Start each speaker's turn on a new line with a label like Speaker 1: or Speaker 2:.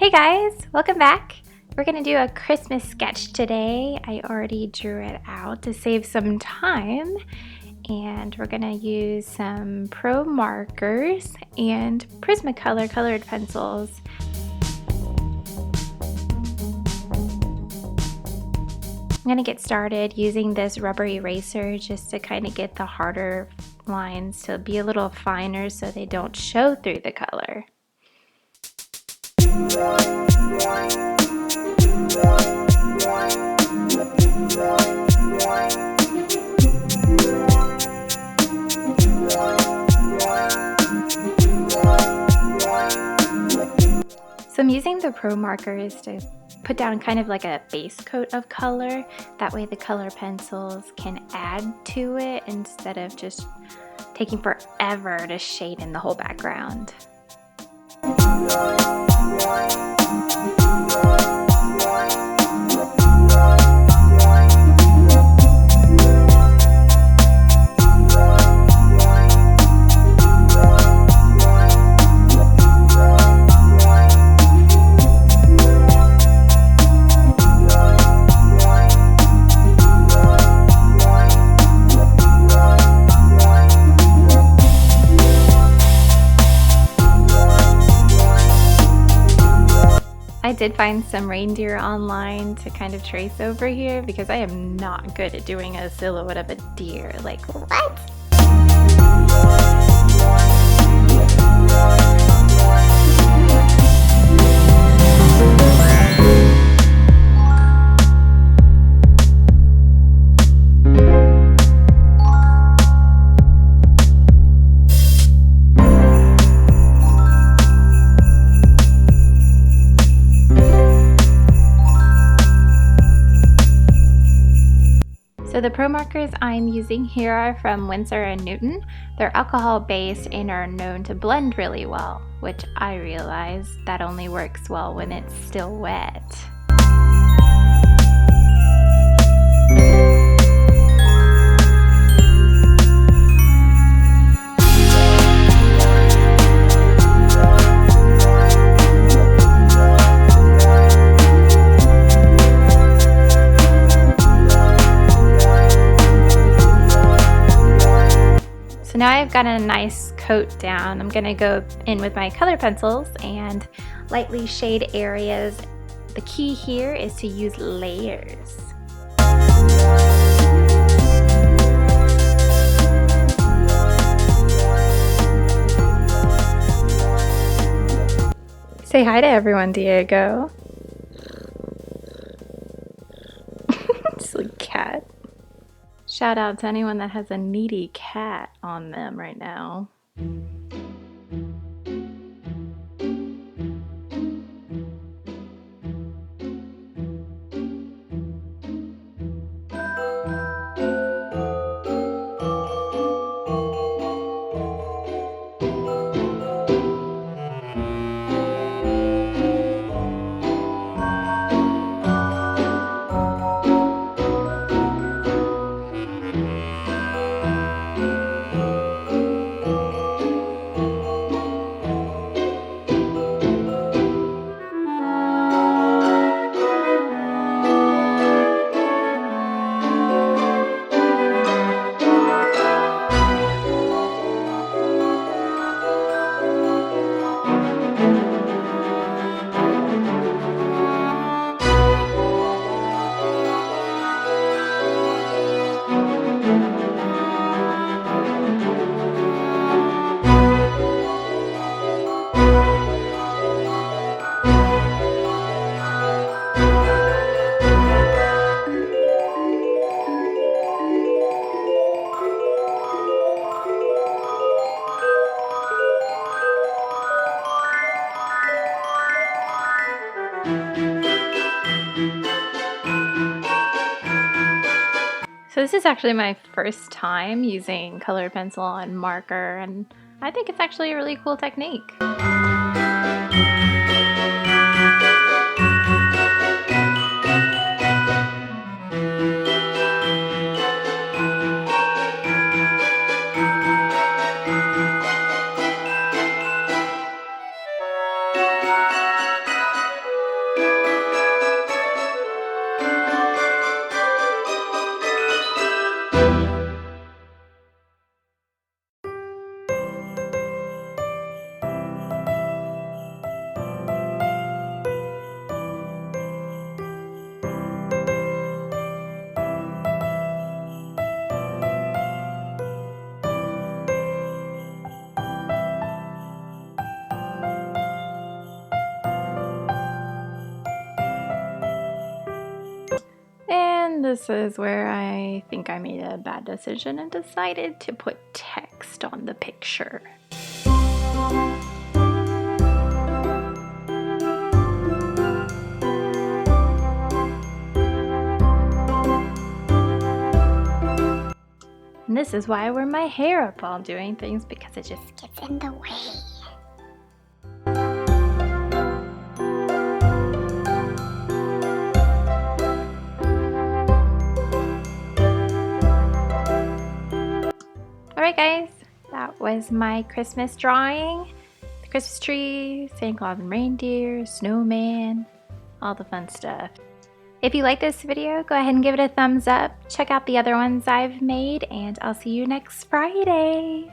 Speaker 1: Hey guys, welcome back. We're gonna do a Christmas sketch today. I already drew it out to save some time, and we're gonna use some Pro markers and Prismacolor colored pencils. I'm gonna get started using this rubber eraser just to kind of get the harder lines to be a little finer so they don't show through the color. So I'm using the Pro markers to put down kind of like a base coat of color. That way the color pencils can add to it instead of just taking forever to shade in the whole background. I did find some reindeer online to kind of trace over here because I am not good at doing a silhouette of a deer. Like, what? So the Pro markers I'm using here are from Winsor & Newton. They're alcohol based and are known to blend really well, which I realize that only works well when it's still wet. Now I've got a nice coat down. I'm gonna go in with my color pencils and lightly shade areas. The key here is to use layers. Say hi to everyone, Diego. Silly cat. Shout out to anyone that has a needy cat on them right now. So this is actually my first time using colored pencil and marker, and I think it's actually a really cool technique. this is where I think I made a bad decision and decided to put text on the picture. And this is why I wear my hair up while doing things, because it just gets in the way. Alright guys, that was my Christmas drawing. The Christmas tree, Santa Claus and reindeer, snowman, all the fun stuff. If you like this video, go ahead and give it a thumbs up. Check out the other ones I've made, and I'll see you next Friday.